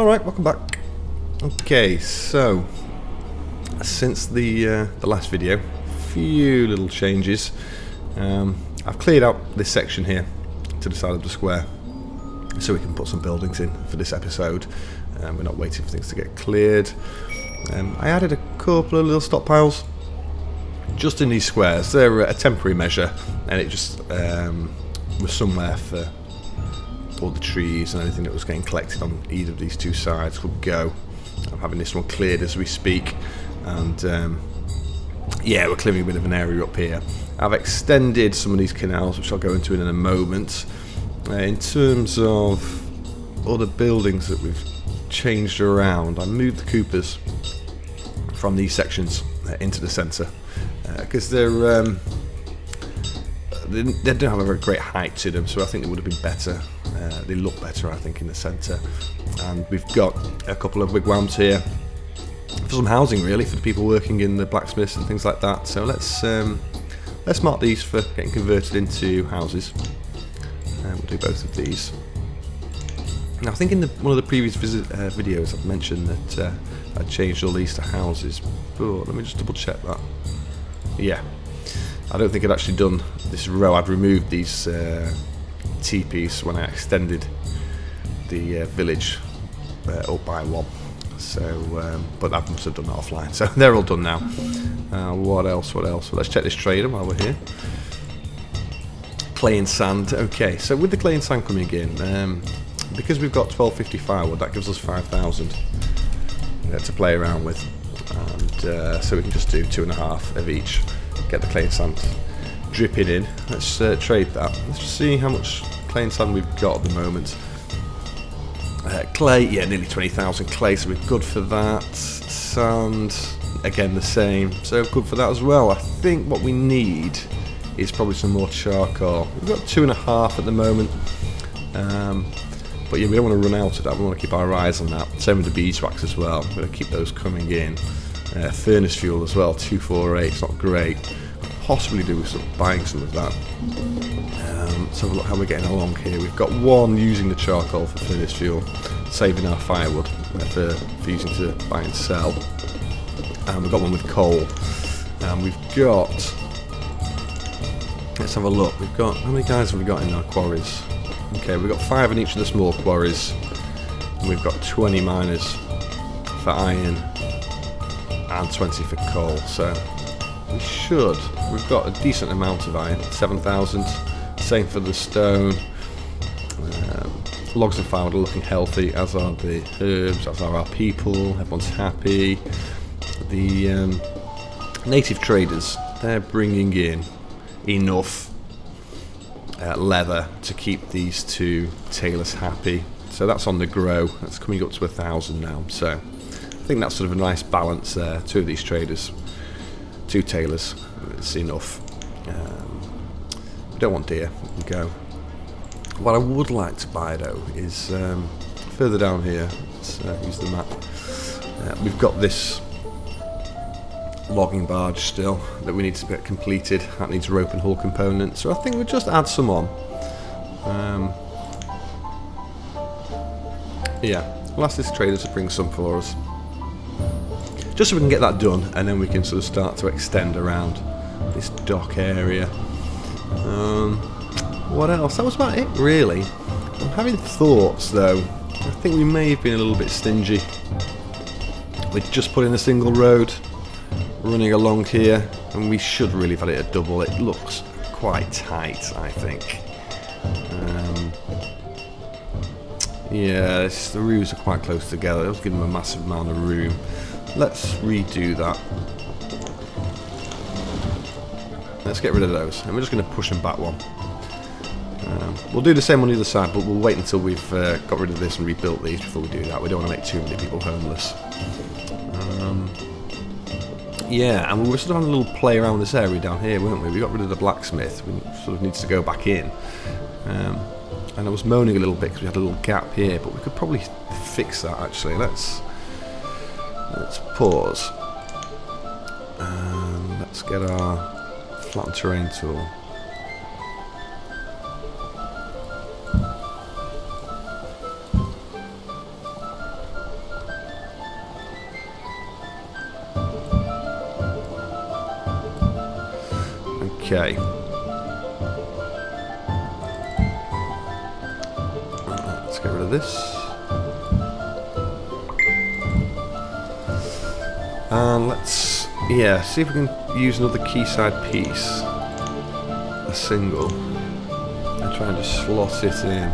Alright, welcome back. Okay, so since the last video, a few little changes. I've cleared out this section here to the side of the square so we can put some buildings in for this episode. We're not waiting for things to get cleared. I added a couple of little stockpiles just in these squares. They're a temporary measure, and it just was somewhere for all the trees and anything that was getting collected on either of these two sides could go. I'm having this one cleared as we speak, and yeah, we're clearing a bit of an area up here. I've extended some of these canals, which I'll go into in a moment. In terms of other buildings that we've changed around, I moved the Coopers from these sections into the centre because they don't have a very great height to them, so I think it would have been better. They look better, I think, in the centre. And we've got a couple of wigwams here for some housing, really, for the people working in the blacksmiths and things like that. So let's mark these for getting converted into houses. We'll do both of these. Now, I think in one of the previous videos I've mentioned that I changed all these to houses, but let me just double check that. Yeah, I don't think I'd actually done this row. I'd removed these teepees when I extended the village up by one. So, but I must have done that offline. So they're all done now. What else? What else? Well, let's check this trader while we're here. Clay and sand. Okay, so with the clay and sand coming in, because we've got 1250 firewood, that gives us 5,000 to play around with, and so we can just do 2.5 of each. Get the clay and sand dripping in. Let's trade that. Let's just see how much clay and sand we've got at the moment. Clay, yeah, nearly 20,000 clay, so we're good for that. Sand, again the same, so good for that as well. I think what we need is probably some more charcoal. We've got 2.5 at the moment, but yeah, we don't want to run out of that. We want to keep our eyes on that. Same with the beeswax as well. We're going to keep those coming in. Furnace fuel as well, 248. It's not great. Possibly do with buying some of that. Let's have a look how we're getting along here. We've got one using the charcoal for furnace fuel, saving our firewood for using to buy and sell. And we've got one with coal. And we've got, let's have a look. We've got, how many guys have we got in our quarries? Okay, we've got 5 in each of the small quarries. And we've got 20 miners for iron and 20 for coal. So we've got a decent amount of iron, 7,000. Same for the stone. Logs and firewood are looking healthy, as are the herbs, as are our people. Everyone's happy. The native traders, they're bringing in enough leather to keep these two tailors happy. So that's on the grow. That's coming up to 1,000 now. So I think that's sort of a nice balance there. 2 of these traders, 2 tailors, it's enough. We don't want deer, we can go. What I would like to buy though is further down here. Let's use the map. We've got this logging barge still that we need to get completed. That needs rope and hull components, so I think we'll just add some on. Yeah, we'll ask this trader to bring some for us, just so we can get that done, and then we can sort of start to extend around this dock area. What else? That was about it, really. I'm having thoughts, though. I think we may have been a little bit stingy with just putting a single road running along here, and we should really have had it a double. It looks quite tight, I think. Yeah, the roofs are quite close together. Let's give them a massive amount of room. Let's redo that. Let's get rid of those, and we're just going to push them back one. We'll do the same on the other side, but we'll wait until we've got rid of this and rebuilt these before we do that. We don't want to make too many people homeless. Yeah, and we were sort of having a little play around this area down here, weren't we? We got rid of the blacksmith. We sort of needs to go back in. And I was moaning a little bit because we had a little gap here, but we could probably fix that actually. Let's pause. And let's get our flatten terrain tool. Okay. Let's get rid of this. And let's, yeah, see if we can use another quayside piece. A single. And try and just slot it in.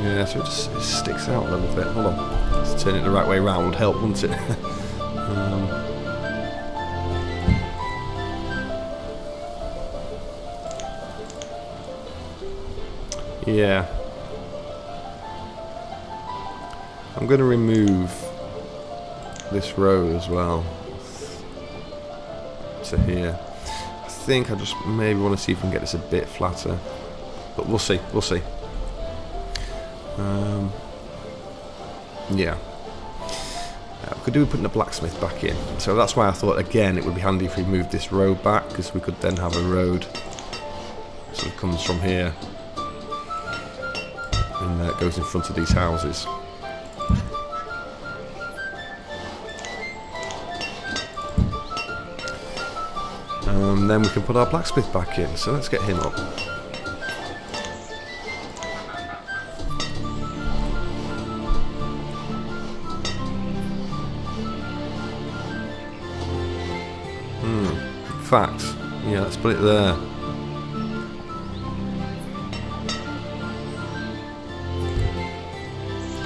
Yeah, so it sticks out a little bit. Hold on. Let's turn it the right way around would help, wouldn't it? Yeah. I'm going to remove this road as well to here. I think I just maybe want to see if we can get this a bit flatter, but we'll see. We'll see. Yeah. We could do with putting the blacksmith back in, so that's why I thought again it would be handy if we moved this road back, because we could then have a road sort of comes from here and goes in front of these houses. Then we can put our blacksmith back in, so let's get him up. In fact, yeah, let's put it there.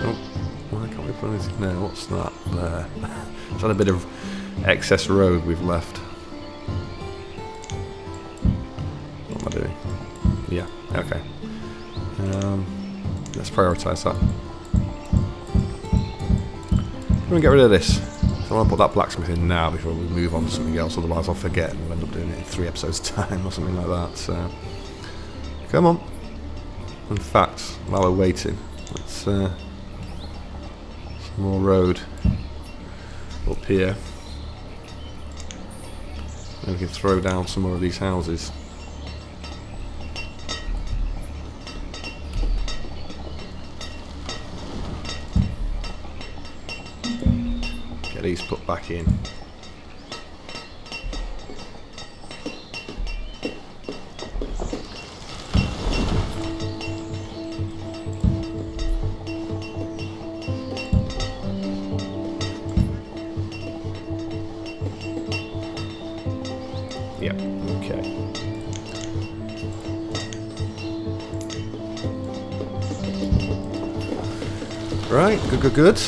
Oh, why can't we put anything there? What's that there? It's had a bit of excess road we've left. What am I doing? Yeah, okay. Let's prioritise that. I'm going to get rid of this. So I want to put that blacksmith in now before we move on to something else, otherwise I'll forget and we'll end up doing it in 3 episodes time or something like that. So, come on. In fact, while we're waiting, let's some more road up here. And we can throw down some more of these houses. These put back in. Yep, okay. Right, good.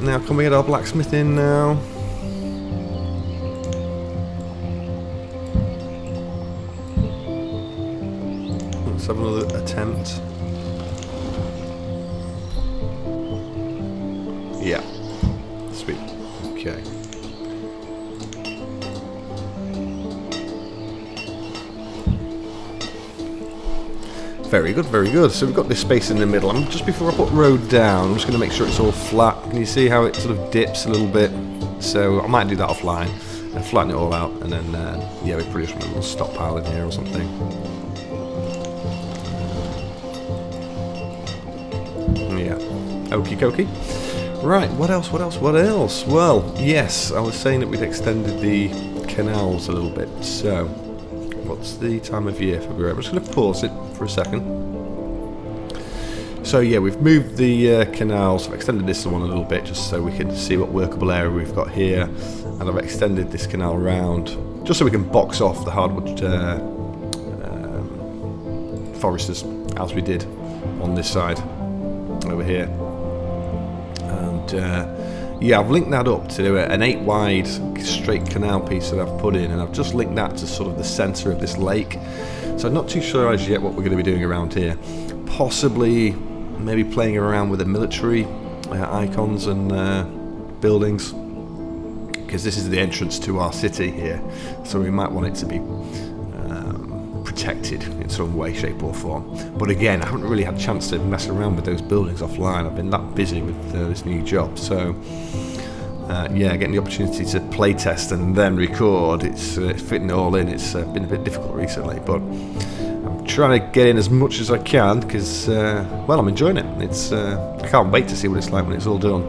Now can we get our blacksmith in now? Let's have another attempt. Yeah. Sweet. Okay. Very good, very good. So we've got this space in the middle. Just before I put road down, I'm just going to make sure it's all flat. Can you see how it sort of dips a little bit? So I might do that offline and flatten it all out, and then yeah, we produce a little stockpile in here or something. Yeah. Okie dokie. Right. What else? Well, yes, I was saying that we'd extended the canals a little bit. So. What's the time of year? February. I'm just going to pause it for a second. So yeah, we've moved the canals. I've extended this one a little bit just so we can see what workable area we've got here, and I've extended this canal around just so we can box off the hardwood foresters as we did on this side over here. And yeah, I've linked that up to an 8 wide straight canal piece that I've put in, and I've just linked that to sort of the centre of this lake. So I'm not too sure as yet what we're going to be doing around here. Possibly maybe playing around with the military icons and buildings, because this is the entrance to our city here, so we might want it to be protected in some way, shape or form. But again, I haven't really had a chance to mess around with those buildings offline. I've been that busy with this new job, so yeah, getting the opportunity to play test and then record, it's fitting it all in. It's been a bit difficult recently, but I'm trying to get in as much as I can because well, I'm enjoying it. It's I can't wait to see what it's like when it's all done.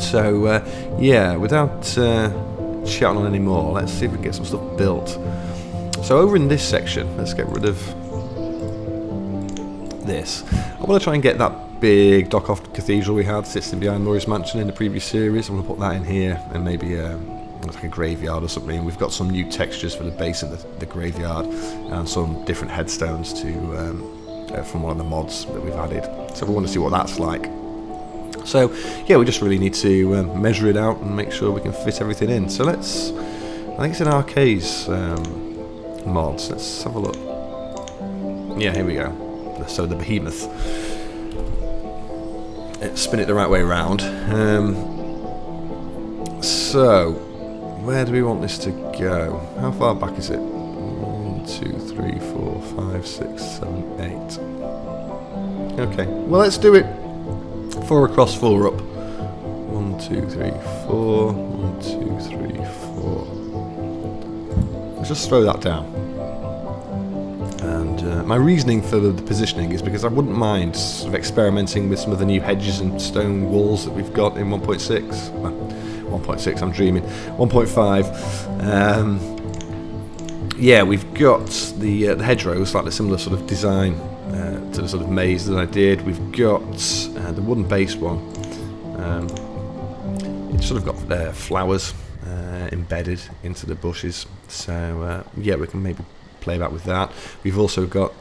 So yeah, without chatting on any more, let's see if we can get some stuff built. So over in this section, let's get rid of this. I want to try and get that big dock off cathedral we had sitting behind Murray's mansion in the previous series. I'm going to put that in here, and maybe like a graveyard or something. We've got some new textures for the base of the graveyard and some different headstones from one of the mods that we've added. So we want to see what that's like. So yeah, we just really need to measure it out and make sure we can fit everything in. So let's, I think it's in Arcade's mods. Let's have a look. Yeah, here we go. So the behemoth. Spin it the right way around. So where do we want this to go? How far back is it? 1, 2, 3, 4, 5, 6, 7, 8. Okay, well let's do it 4 across, 4 up. 1, 2, 3, 4. 1, 2, 3, 4. Let's just throw that down. And my reasoning for the positioning is because I wouldn't mind sort of experimenting with some of the new hedges and stone walls that we've got in 1.6. Well, 1.6, I'm dreaming. 1.5. Yeah, we've got the hedgerows, like the similar sort of design to the sort of maze that I did. We've got the wooden base one. It's sort of got flowers embedded into the bushes. So yeah, we can maybe play about with that. We've also got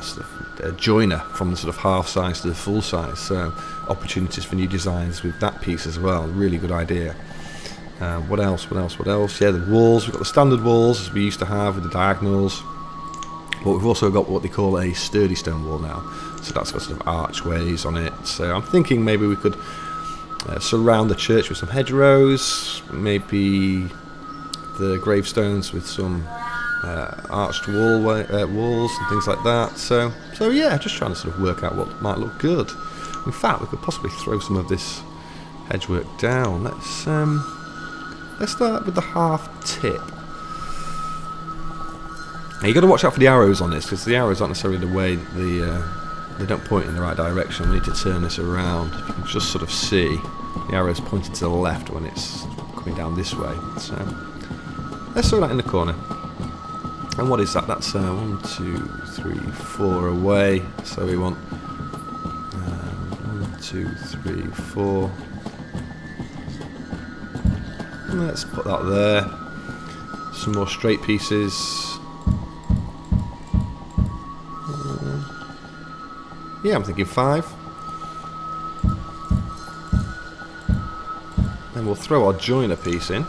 sort of a joiner from the sort of half size to the full size, so opportunities for new designs with that piece as well. Really good idea. What else? Yeah, the walls. We've got the standard walls as we used to have with the diagonals, but we've also got what they call a sturdy stone wall now, so that's got sort of archways on it. So I'm thinking maybe we could surround the church with some hedgerows, maybe the gravestones with some arched walls and things like that. So yeah, just trying to sort of work out what might look good. In fact, we could possibly throw some of this hedgework down. Let's start with the half tip. Now, you got to watch out for the arrows on this, because the arrows aren't necessarily the way they don't point in the right direction. We need to turn this around. You can just sort of see the arrows pointing to the left when it's coming down this way. So let's throw that in the corner. And what is that? That's 1, 2, 3, 4 away. So we want 1, 2, 3, 4. Let's put that there. Some more straight pieces. Yeah, I'm thinking 5. Then we'll throw our joiner piece in.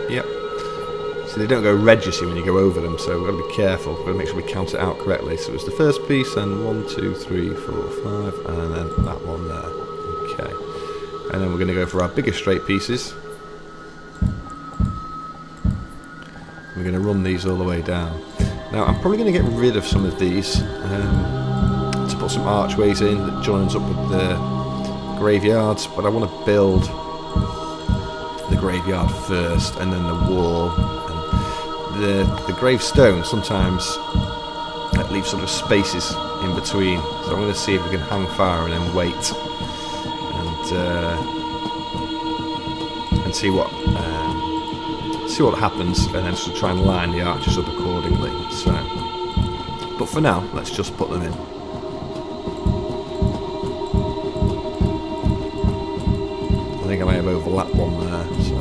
Yep. So they don't go red, you see, when you go over them, so we've got to be careful. We've got to make sure we count it out correctly. So it's the first piece, and 1, 2, 3, 4, 5, and then that one there. Okay. And then we're going to go for our bigger straight pieces. We're going to run these all the way down. Now, I'm probably going to get rid of some of these to put some archways in that joins up with the graveyards, but I want to build the graveyard first, and then the wall. The gravestone sometimes leaves sort of spaces in between, so I'm going to see if we can hang fire and then wait and see what happens, and then sort of try and line the arches up accordingly. So, but for now, let's just put them in. I think I may have overlapped one there, so,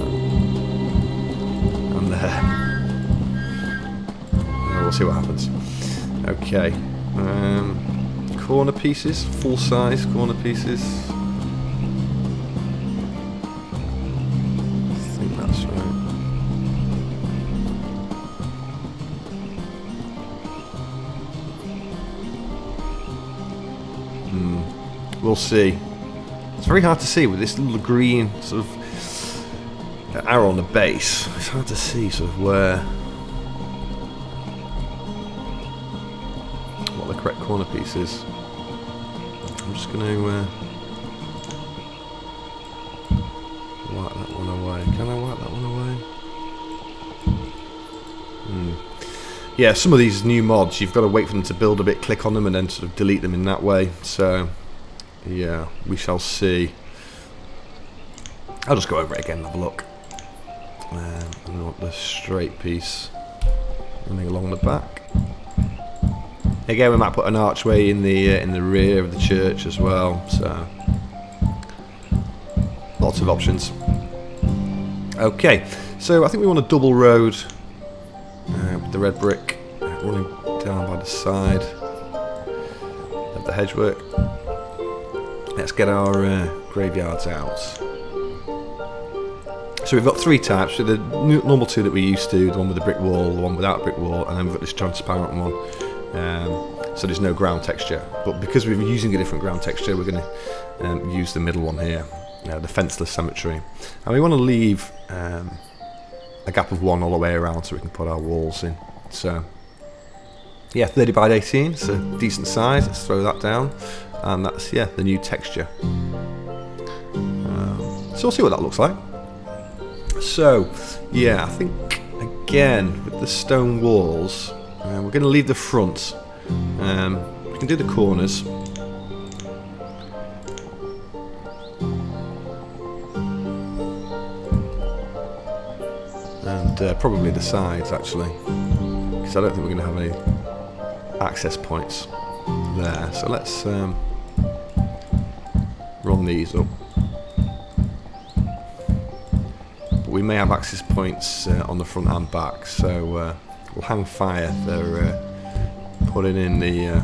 and there. We'll see what happens. Okay, corner pieces, full size corner pieces. I think that's right. We'll see. It's very hard to see with this little green sort of arrow on the base. It's hard to see sort of where. Correct corner pieces. I'm just going to wipe that one away. Can I wipe that one away? yeah, some of these new mods, you've got to wait for them to build a bit, click on them, and then sort of delete them in that way. So, yeah, we shall see. I'll just go over it again and have a look. And we want the straight piece running along the back. Again, we might put an archway in the rear of the church as well. So, lots of options. Okay, so I think we want a double road with the red brick running down by the side of the hedgework. Let's get our graveyards out. So we've got three types. So the normal two that we're used to, the one with the brick wall, the one without a brick wall, and then we've got this transparent one. So there's no ground texture. But because we're using a different ground texture, we're going to use the middle one here, the fenceless cemetery. And we want to leave a gap of 1 all the way around so we can put our walls in. So yeah, 30 by 18, it's a decent size. Let's throw that down. And that's, yeah, the new texture. So we'll see what that looks like. So, yeah, I think, again, with the stone walls, we're going to leave the front. We can do the corners. And probably the sides, actually. Because I don't think we're going to have any access points there. So let's run these up. We may have access points on the front and back, so we'll hang fire for putting in the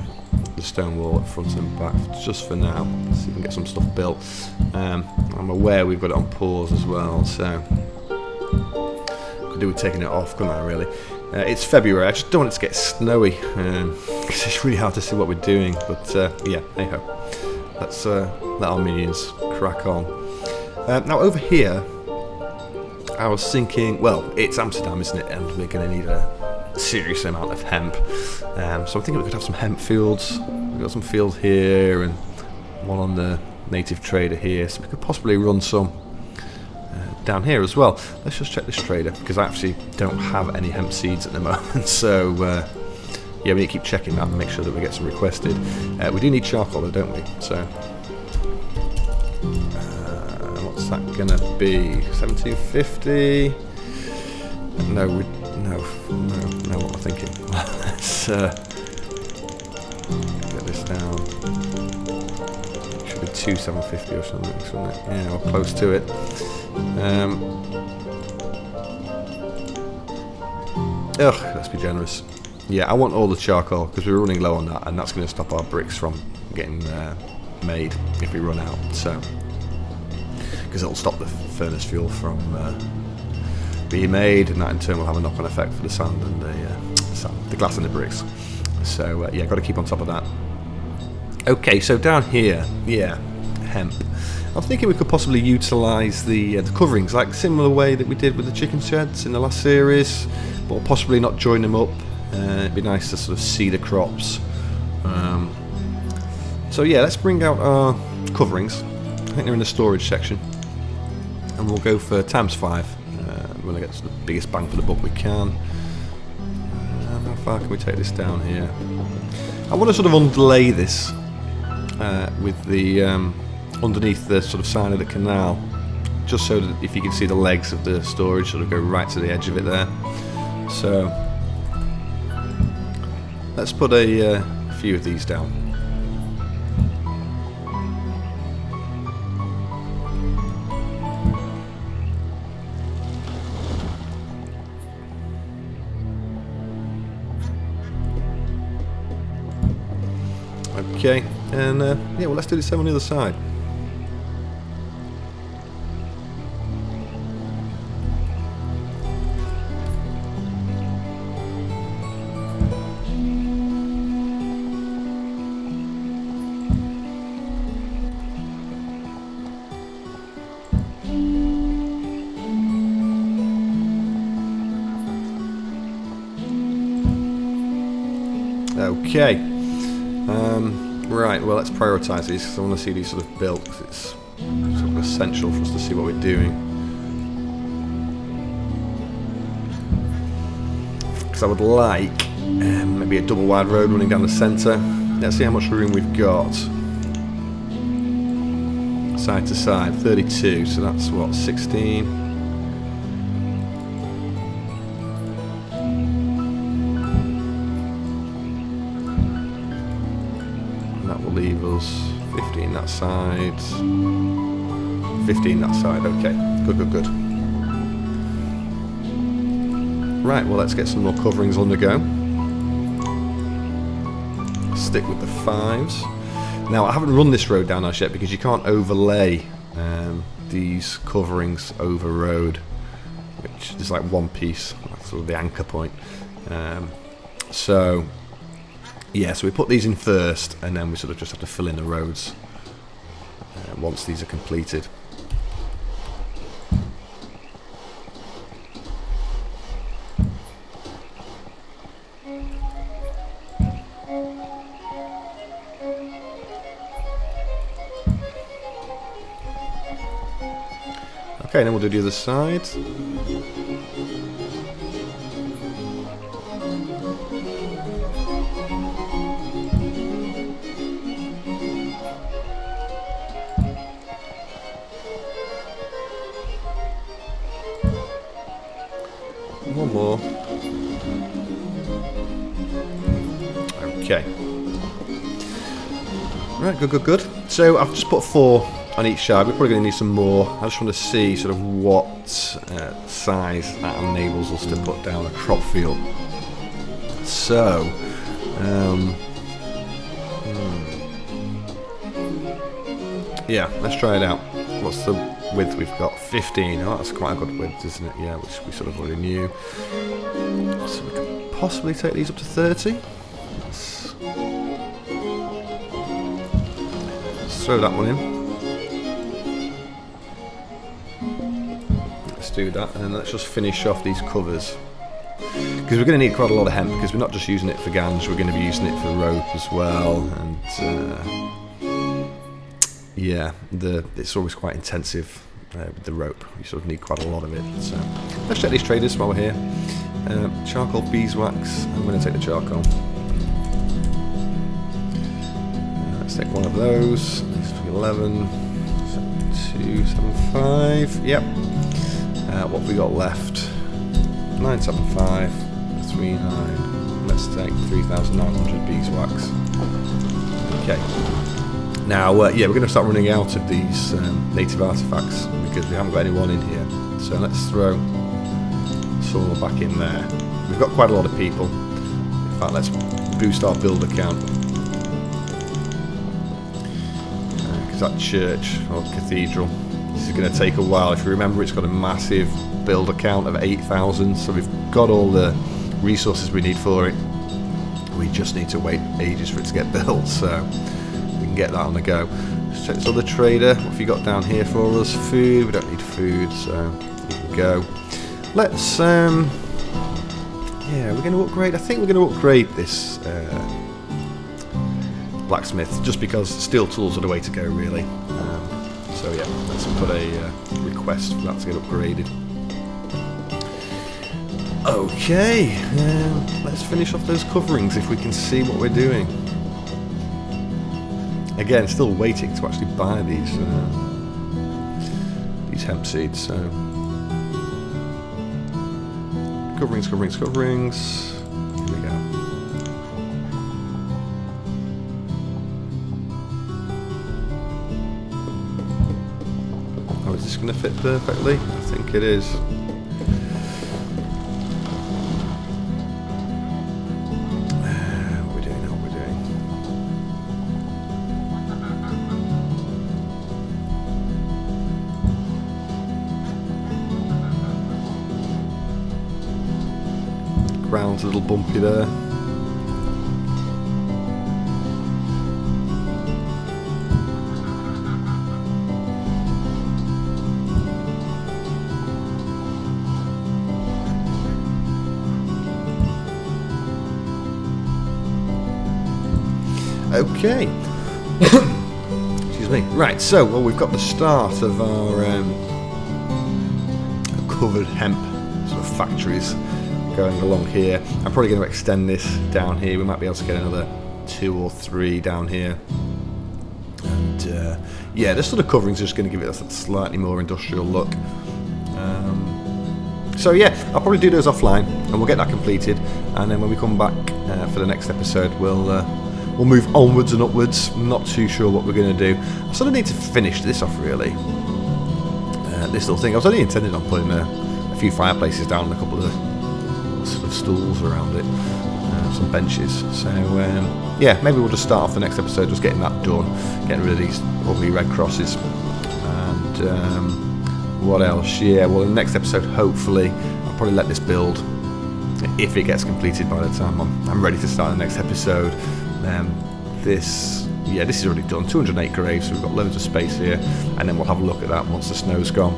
stone wall at front and back just for now. See if we can get some stuff built. I'm aware we've got it on pause as well, so could do with taking it off, couldn't I, really? It's February. I just don't want it to get snowy because it's really hard to see what we're doing. But yeah, hey ho. Let's let our minions crack on. Now over here, I was thinking, well, it's Amsterdam, isn't it? And we're going to need a serious amount of hemp. So I'm thinking we could have some hemp fields. We've got some fields here and one on the native trader here. So we could possibly run some down here as well. Let's just check this trader because I actually don't have any hemp seeds at the moment. So yeah, we need to keep checking that and make sure that we get some requested. We do need charcoal though, don't we? So what's that gonna be? 1750? No, what am I thinking? Let's get this down. It should be 2750 or something, shouldn't it? Yeah, we're close to it. Let's be generous. Yeah, I want all the charcoal because we're running low on that, and that's going to stop our bricks from getting made if we run out. So, because it'll stop the furnace fuel from being made, and that in turn will have a knock-on effect for the sand and the glass and the bricks. So yeah, got to keep on top of that. Okay, so down here, yeah, hemp. I'm thinking we could possibly utilise the coverings, like similar way that we did with the chicken sheds in the last series, but possibly not join them up. It'd be nice to sort of see the crops. So yeah, let's bring out our coverings. I think they're in the storage section, and we'll go for ×5. We're going to get the biggest bang for the buck we can. How far can we take this down here? I want to sort of underlay this with the underneath the sort of side of the canal, just so that if you can see the legs of the storage sort of go right to the edge of it there. So let's put a few of these down. Okay, and yeah, well, let's do the same on the other side. Okay. Right, well, let's prioritise these because I want to see these sort of built, because it's sort of essential for us to see what we're doing. Because I would like Maybe a double wide road running down the centre. Let's see how much room we've got. Side to side, 32, so that's what, 16? And that will leave us 15 that side, 15 that side, okay, good, good, good. Right, well, let's get some more coverings on the go. Stick with the 5s. Now, I haven't run this road down as yet because you can't overlay these coverings over road, which is like one piece. That's sort of the anchor point. So we put these in first, and then we sort of just have to fill in the roads once these are completed. Okay, then we'll do the other side. One more. Okay. Right, good, good, good. So I've just put 4 on each side. We're probably going to need some more. I just want to see sort of what size that enables us to put down a crop field. So, yeah, let's try it out. What's the width we've got? 15. Oh, that's quite a good width, isn't it? Yeah, which we sort of already knew. So we could possibly take these up to 30. Let's throw that one in. Do that, and then let's just finish off these covers, because we're going to need quite a lot of hemp, because we're not just using it for ganj, we're going to be using it for rope as well, and yeah, it's always quite intensive with the rope. You sort of need quite a lot of it. So let's check these traders while we're here. Charcoal, beeswax. I'm going to take the charcoal. Let's take one of those. 11, 275. Yep. What have we got left? 975, 39. Let's take 3,900 beeswax. Okay. Now, yeah, we're going to start running out of these native artifacts because we haven't got anyone in here. So let's throw some more back in there. We've got quite a lot of people. In fact, let's boost our builder count. Because that church or cathedral, this is going to take a while. If you remember, it's got a massive builder count of 8,000, so we've got all the resources we need for it. We just need to wait ages for it to get built, so we can get that on the go. Let's check this other trader. What have you got down here for us? Food. We don't need food, so you can go. Let's yeah, we're going to upgrade. I think we're going to upgrade this blacksmith, just because steel tools are the way to go, really. So yeah, let's put a request for that to get upgraded. Okay, let's finish off those coverings if we can see what we're doing. Again, still waiting to actually buy these hemp seeds. So coverings, coverings, coverings. Here we go. Oh, is this going to fit perfectly? I think it is. What are we doing? What are we doing? Ground's a little bumpy there. Okay. Excuse me. Right, so, well, we've got the start of our covered hemp sort of factories going along here. I'm probably going to extend this down here. We might be able to get another 2 or 3 down here. And yeah, this sort of covering's just going to give it a slightly more industrial look. So yeah, I'll probably do those offline, and we'll get that completed. And then when we come back for the next episode, we'll move onwards and upwards. I'm not too sure what we're going to do. I sort of need to finish this off, really. This little thing. I was only intended on putting a few fireplaces down and a couple of sort of stools around it, some benches. So yeah, maybe we'll just start off the next episode just getting that done, getting rid of these ugly red crosses. And what else? Yeah, well, in the next episode, hopefully, I'll probably let this build, if it gets completed by the time I'm ready to start the next episode. This is already done, 208 graves, so we've got loads of space here, and then we'll have a look at that once the snow's gone.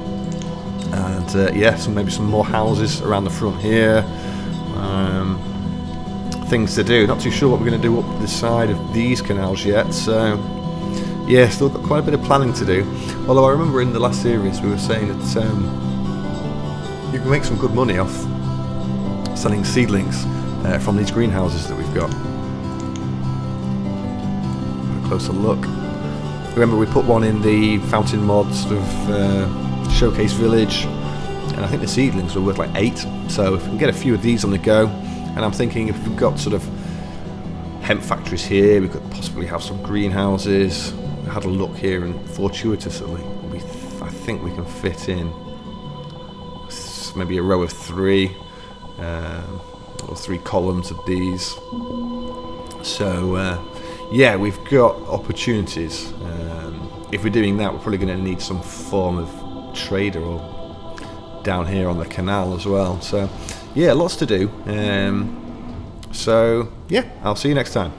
And yeah, maybe some more houses around the front here. Things to do. Not too sure what we're going to do up the side of these canals yet, so yeah, still got quite a bit of planning to do. Although I remember in the last series we were saying that you can make some good money off selling seedlings from these greenhouses that we've got. A closer look. Remember, we put one in the Fountain Mod sort of showcase village, and I think the seedlings were worth like 8. So if we can get a few of these on the go, and I'm thinking if we've got sort of hemp factories here, we could possibly have some greenhouses. I had a look here, and fortuitously, I think we can fit in maybe a row of 3, or 3 columns of these. So yeah, we've got opportunities. If we're doing that, we're probably going to need some form of trader or down here on the canal as well. So yeah, lots to do. So yeah, I'll see you next time.